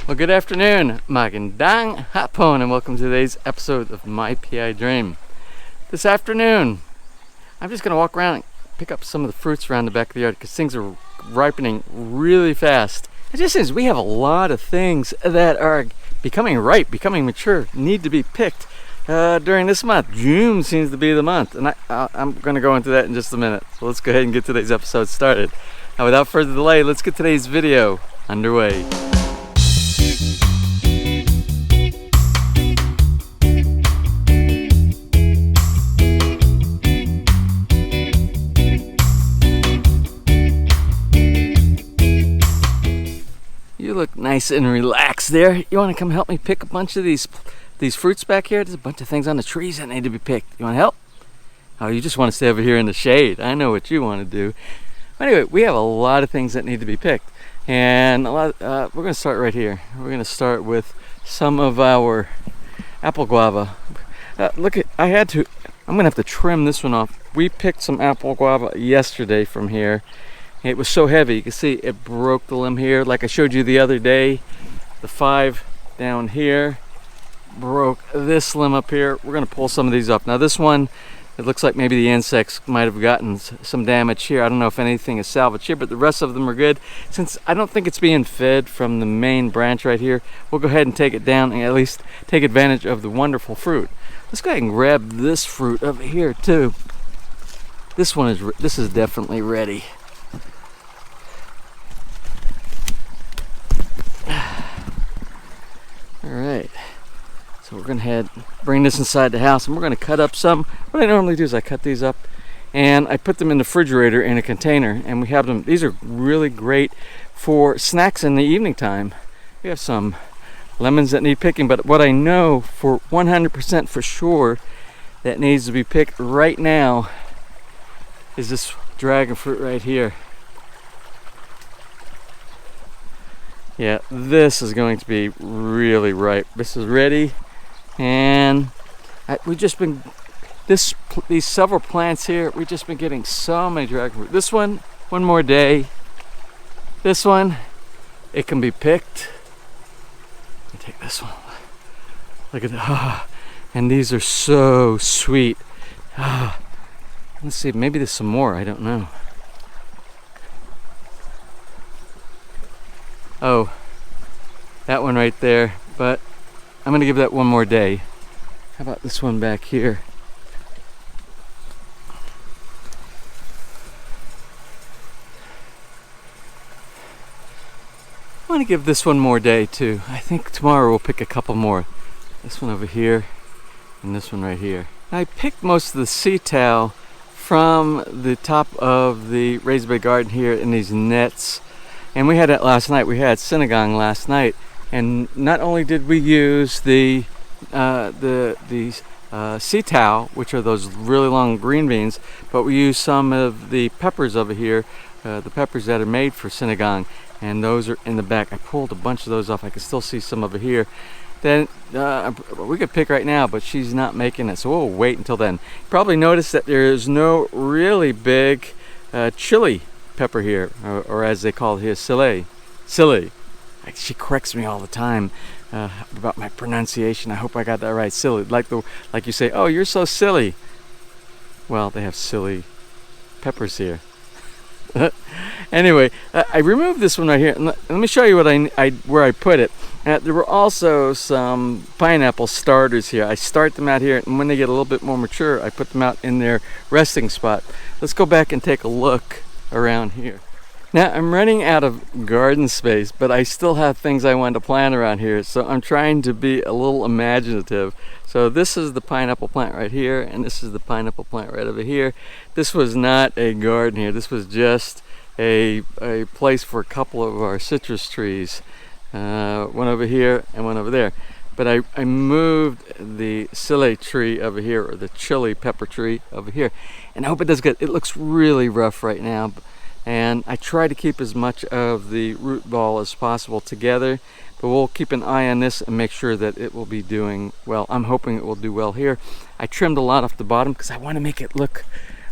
Well, good afternoon, magandang hapon, and welcome to today's episode of My PI Dream. This afternoon, I'm just going to walk around and pick up some of the fruits around the back of the yard because things are ripening really fast. It just seems we have a lot of things that are becoming ripe, becoming mature, need to be picked during this month. June seems to be the month, and I'm going to go into that in just a minute. So let's go ahead and get today's episode started. Now, without further delay, let's get today's video underway. You look nice and relaxed there. You want to come help me pick a bunch of these fruits back here? There's a bunch of things on the trees that need to be picked. You want to help? Oh, you just want to stay over here in the shade. I know what you want to do. Anyway, we have a lot of things that need to be picked, and we're going to start right here. We're going to start with some of our apple guava. Look, I'm going to have to trim this one off. We picked some apple guava yesterday from here. It was so heavy, you can see it broke the limb here. Like I showed you the other day, the 5 down here broke this limb up here. We're going to pull some of these off. Now this one, it looks like maybe the insects might have gotten some damage here. I don't know if anything is salvaged here, but the rest of them are good. Since I don't think it's being fed from the main branch right here, we'll go ahead and take it down and at least take advantage of the wonderful fruit. Let's go ahead and grab this fruit over here too. This is definitely ready. Alright, so we're going to bring this inside the house, and we're going to cut up some. What I normally do is I cut these up and I put them in the refrigerator in a container, and we have them. These are really great for snacks in the evening time. We have some lemons that need picking, but what I know for 100% for sure that needs to be picked right now is this dragon fruit right here. Yeah, this is going to be really ripe. This is ready, and we've just been these several plants here. We've just been getting so many dragon fruit. This one more day. This one, it can be picked. Let me take this one. Look at that. And these are so sweet. Let's see, maybe there's some more. I don't know. Oh, that one right there, but I'm gonna give that one more day. How about this one back here? I want to give this one more day too. I think tomorrow we'll pick a couple more. This one over here and this one right here. I picked most of the sea towel from the top of the raised bed garden here in these nets. And we had it last night. We had sinigang last night, and not only did we use the sea towel, which are those really long green beans, but we used some of the peppers over here, the peppers that are made for sinigang, and those are in the back. I pulled a bunch of those off. I can still see some over here. Then we could pick right now, but she's not making it, so we'll wait until then. You probably noticed that there is no really big chili pepper here, or as they call it here, silly. She corrects me all the time about my pronunciation. I hope I got that right. Silly, like you say, oh, you're so silly. Well, they have silly peppers here. Anyway, I removed this one right here, and let me show you what where I put it. There were also some pineapple starters here. I start them out here, and when they get a little bit more mature, I put them out in their resting spot. Let's go back and take a look around here. Now, I'm running out of garden space, but I still have things I want to plant around here, so I'm trying to be a little imaginative. So this is the pineapple plant right here, and this is the pineapple plant right over here. This was not a garden here. This was just a place for a couple of our citrus trees, one over here and one over there. But I moved the chili tree over here, or the chili pepper tree over here, and I hope it does good. It looks really rough right now, and I try to keep as much of the root ball as possible together, but we'll keep an eye on this and make sure that it will be doing well. I'm hoping it will do well here. I trimmed a lot off the bottom because I want to make it look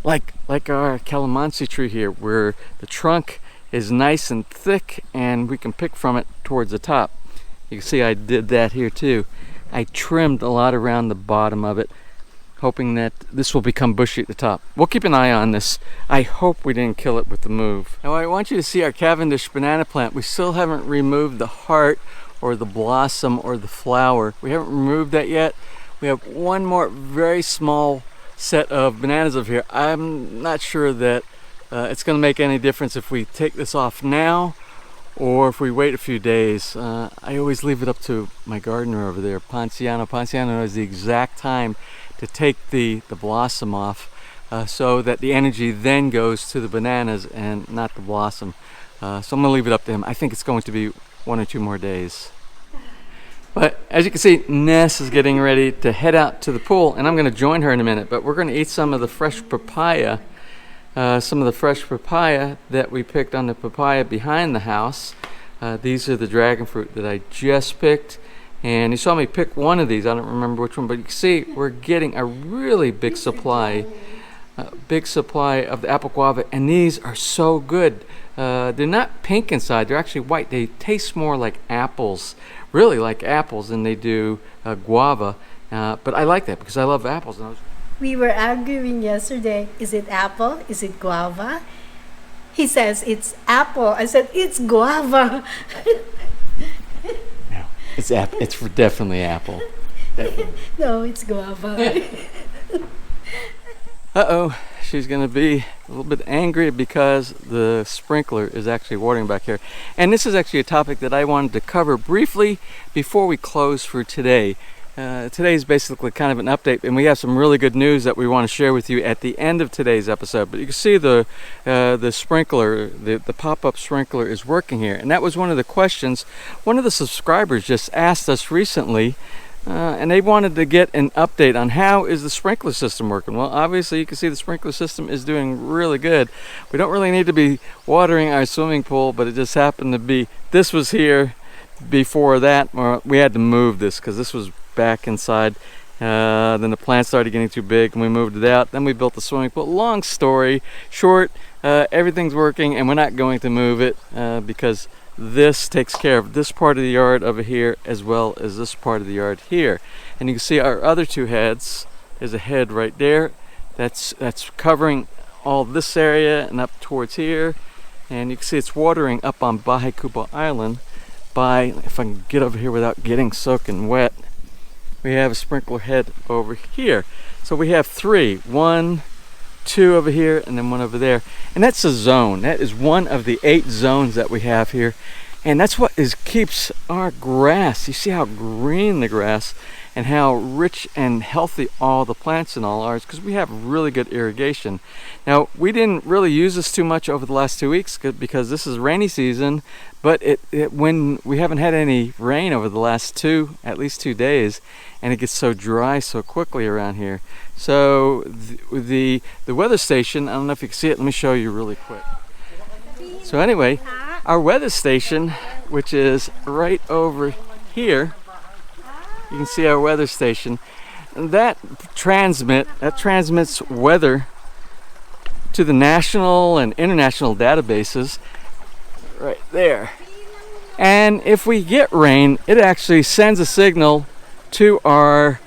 like our calamansi tree here, where the trunk is nice and thick and we can pick from it towards the top. You can see I did that here too. I trimmed a lot around the bottom of it, hoping that this will become bushy at the top. We'll keep an eye on this. I hope we didn't kill it with the move. Now I want you to see our Cavendish banana plant. We still haven't removed the heart or the blossom or the flower. We haven't removed that yet. We have one more very small set of bananas over here. I'm not sure that it's going to make any difference if we take this off now or if we wait a few days. I always leave it up to my gardener over there, Ponciano. Ponciano knows the exact time to take the blossom off so that the energy then goes to the bananas and not the blossom. So I'm going to leave it up to him. I think it's going to be 1 or 2 more days. But as you can see, Ness is getting ready to head out to the pool, and I'm going to join her in a minute. But we're going to eat some of the fresh papaya. That we picked on the papaya behind the house. These are the dragon fruit that I just picked, and you saw me pick one of these. I don't remember which one, but you can see we're getting a really big supply of the apple guava, and these are so good. They're not pink inside, they're actually white. They taste more like apples, really like apples, than they do guava, but I like that because I love apples. We were arguing yesterday, is it apple? Is it guava? He says it's apple. I said it's guava. No, it's definitely apple. Definitely. No, it's guava. Uh-oh, she's gonna be a little bit angry because the sprinkler is actually watering back here. And this is actually a topic that I wanted to cover briefly before we close for today. Today is basically kind of an update, and we have some really good news that we want to share with you at the end of today's episode. But you can see the sprinkler, the pop-up sprinkler is working here, and that was one of the questions one of the subscribers just asked us recently, and they wanted to get an update on how is the sprinkler system working. Well, obviously you can see the sprinkler system is doing really good. We don't really need to be watering our swimming pool, but it just happened to be this was here before that. We had to move this because this was back inside. Then the plant started getting too big and we moved it out. Then we built the swimming pool. Long story short, everything's working and we're not going to move it because this takes care of this part of the yard over here as well as this part of the yard here. And you can see our other 2 heads. There's a head right there that's covering all this area and up towards here. And you can see it's watering up on Bahay Kubo Island by, if I can get over here without getting soaking wet, we have a sprinkler head over here. So we have 3, 1, 2 over here, and then 1 over there. And that's a zone. That is one of the 8 zones that we have here. And that's what keeps our grass. You see how green the grass and how rich and healthy all the plants and all are, because we have really good irrigation. Now, we didn't really use this too much over the last 2 weeks because this is rainy season, but when we haven't had any rain over the last at least 2 days, and it gets so dry so quickly around here. So the weather station, I don't know if you can see it, let me show you really quick. So anyway, our weather station, which is right over here, you can see our weather station. That transmits weather to the national and international databases right there. And if we get rain, it actually sends a signal to our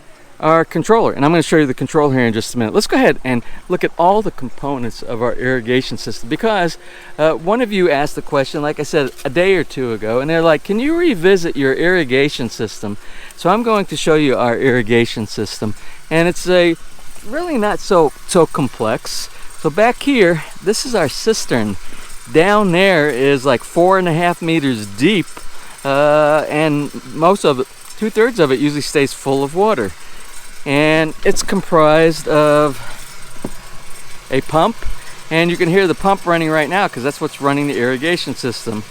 controller. And I'm going to show you the controller here in just a minute. Let's go ahead and look at all the components of our irrigation system, because one of you asked the question, like I said, a day or 2 ago, and they're like, can you revisit your irrigation system? So I'm going to show you our irrigation system, and it's really not so complex. So back here, this is our cistern. Down there is like 4.5 meters deep, and most of it, 2/3 of it usually stays full of water. And it's comprised of a pump, and you can hear the pump running right now because that's what's running the irrigation system.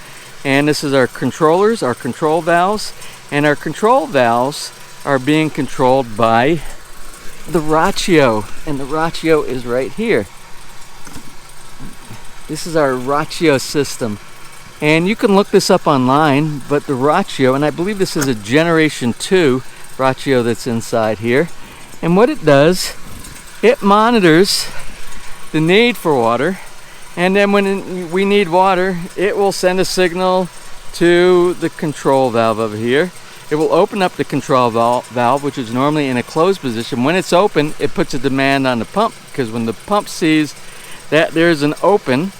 And this is our controllers, our control valves, and our control valves are being controlled by the ratio, and the ratio is right here. This is our ratio system, and you can look this up online, but the ratio, and I believe this is a generation 2 ratio that's inside here. And what it does, it monitors the need for water, and then when we need water, it will send a signal to the control valve over here, it will open up the control valve, which is normally in a closed position. When it's open, it puts a demand on the pump, because when the pump sees that there's an open,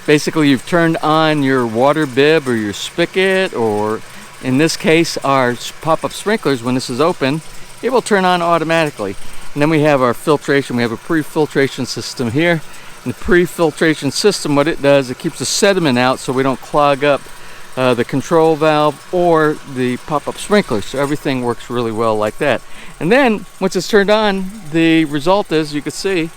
basically you've turned on your water bib or your spigot, or in this case our pop-up sprinklers. When this is open, it will turn on automatically. And then we have our filtration. We have a pre-filtration system here. And the pre-filtration system, what it does, it keeps the sediment out so we don't clog up the control valve or the pop-up sprinkler. So everything works really well like that. And then once it's turned on, the result is, you can see,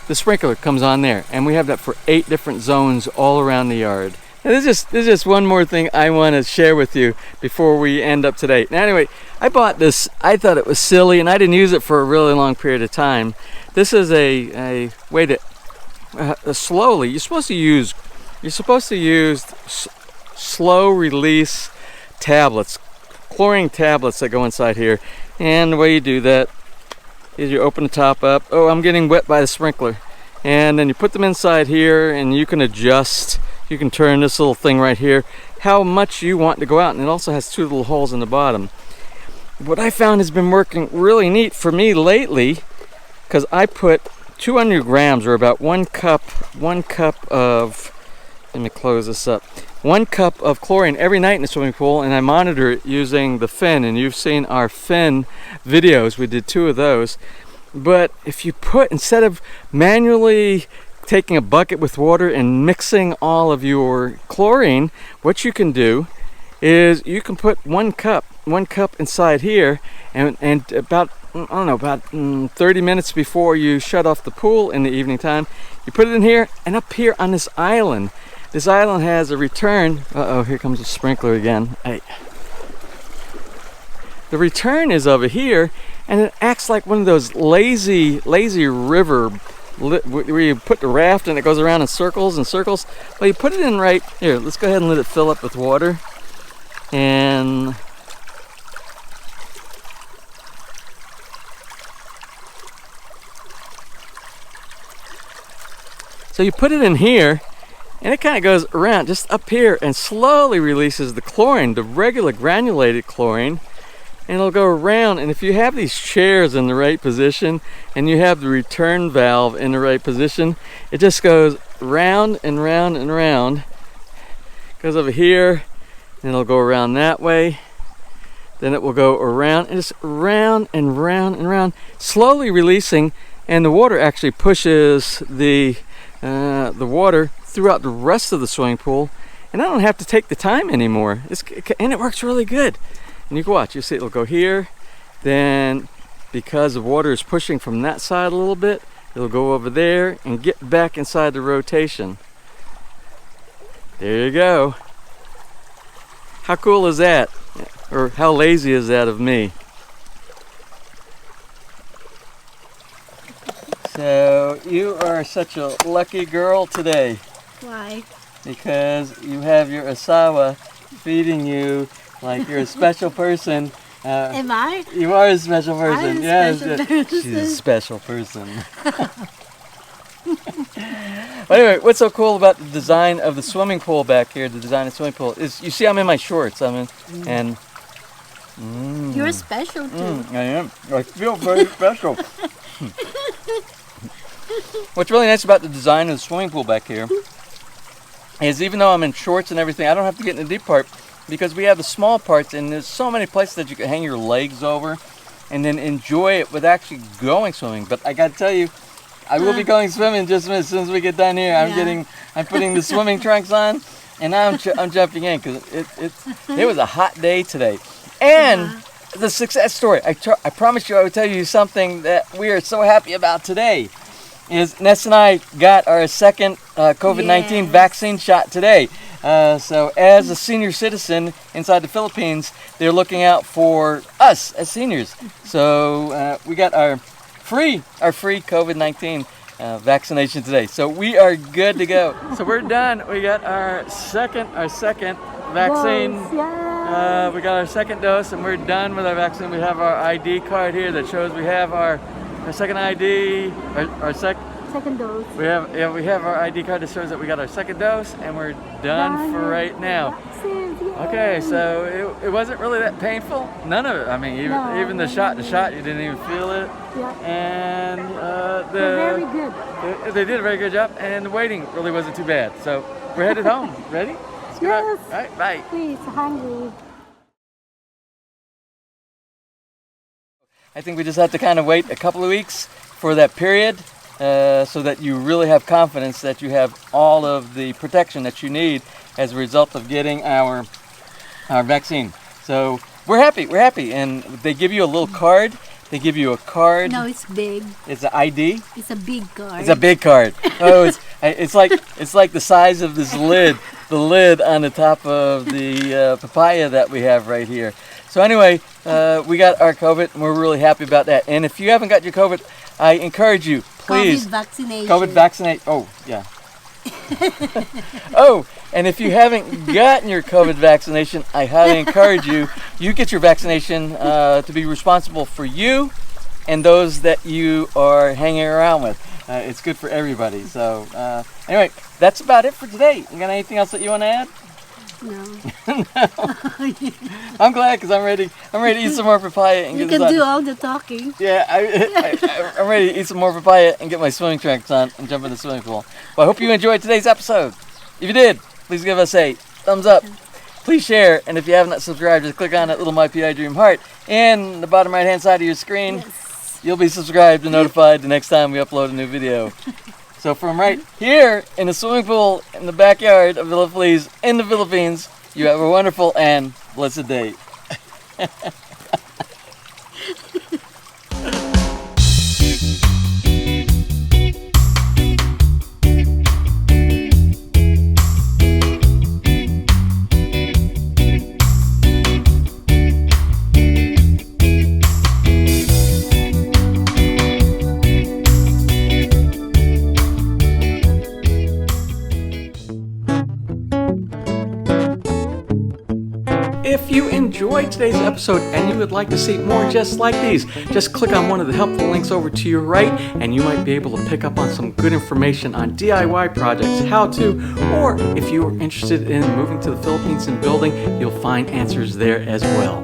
the sprinkler comes on there. And we have that for 8 different zones all around the yard. Now, there's just one more thing I want to share with you before we end up today. Now anyway, I bought this. I thought it was silly, and I didn't use it for a really long period of time. This is a way to slowly. You're supposed to use slow release tablets, chlorine tablets that go inside here. And the way you do that is you open the top up. Oh, I'm getting wet by the sprinkler. And then you put them inside here, and you can adjust. You can turn this little thing right here how much you want to go out, and it also has 2 little holes in the bottom. What I found has been working really neat for me lately, because I put 200 grams, or about 1 cup of, let me close this up, 1 cup of chlorine every night in the swimming pool, and I monitor it using the fin. And you've seen our fin videos. We did 2 of those. But if you put, instead of manually taking a bucket with water and mixing all of your chlorine, what you can do is you can put 1 cup inside here, and about, I don't know, about 30 minutes before you shut off the pool in the evening time, you put it in here. And up here on this island has a return. Uh-oh, here comes the sprinkler again. Hey. The return is over here, and it acts like one of those lazy river where you put the raft and it goes around in circles and circles. Well, you put it in right here. Let's go ahead and let it fill up with water. And so you put it in here, and it kind of goes around just up here and slowly releases the chlorine, the regular granulated chlorine. And it'll go around, and if you have these chairs in the right position and you have the return valve in the right position, it just goes round and round and round. It goes over here, and it'll go around that way. Then it will go around, and just round and round and round, slowly releasing, and the water actually pushes the water throughout the rest of the swimming pool, and I don't have to take the time anymore. And it works really good. And you can watch, you see it'll go here, then because the water is pushing from that side a little bit, it'll go over there and get back inside the rotation. There you go. How cool is that? Or how lazy is that of me? So you are such a lucky girl today. Why? Because you have your Asawa feeding you like you're a special person. Am I? You are a special person. I'm a Yes, special person. She's a special person. But anyway, what's so cool about the design of the swimming pool back here, the design of the swimming pool, is you see I'm in my shorts. And You're special too. I am. I feel very special. What's really nice about the design of the swimming pool back here is, even though I'm in shorts and everything, I don't have to get in the deep part, because we have the small parts, and there's so many places that you can hang your legs over and then enjoy it with actually going swimming. But I gotta tell you, I will be going swimming just as soon as we get done here. I'm putting the swimming trunks on, and I'm jumping in, because it was a hot day today. And the success story, I promised you I would tell you something that we are so happy about today, is Ness and I got our second COVID-19 vaccine shot today. So as a senior citizen inside the Philippines, they're looking out for us as seniors. So we got our free COVID-19 vaccination today. So we are good to go. So we're done. We got our second vaccine. We got our second dose, and we're done with our vaccine. We have our ID card here that shows we have our second ID, Second dose. We have our ID card that shows that we got our second dose, and we're done for right now. Okay, so it wasn't really that painful. None of it. I mean, even the shot, you didn't even feel it. Yeah. And They're very good. they did a very good job, and the waiting really wasn't too bad. So we're headed home. Ready? Let's go. Yes. All right, bye. Please, hungry. I think we just have to kind of wait a couple of weeks for that period so that you really have confidence that you have all of the protection that you need as a result of getting our vaccine. So we're happy, and they give you a little card. They give you a card. No, it's big. It's an ID. It's a big card. It's a big card. Oh, it's like the size of this lid, the lid on the top of the papaya that we have right here. So anyway, we got our COVID, and we're really happy about that. And if you haven't got your COVID, I encourage you, please. COVID vaccination. COVID vaccinate. Oh, yeah. Oh, and if you haven't gotten your COVID vaccination, I highly encourage you get your vaccination to be responsible for you and those that you are hanging around with. It's good for everybody. So anyway, that's about it for today. You got anything else that you want to add? No. I'm glad because I'm ready to eat some more papaya and You get can do all the talking. Yeah, I'm ready to eat some more papaya and get my swimming trunks on and jump in the swimming pool. Well, I hope you enjoyed today's episode. If you did, please give us a thumbs up. Please share, and if you have not subscribed, just click on that little MPID Dream heart in the bottom right hand side of your screen. Yes. You'll be subscribed and notified the next time we upload a new video. So from right here in the swimming pool in the backyard of Villa Feliz in the Philippines, you have a wonderful and blessed day. If you enjoyed today's episode and you would like to see more just like these, just click on one of the helpful links over to your right and you might be able to pick up on some good information on DIY projects, how to, or if you are interested in moving to the Philippines and building, you'll find answers there as well.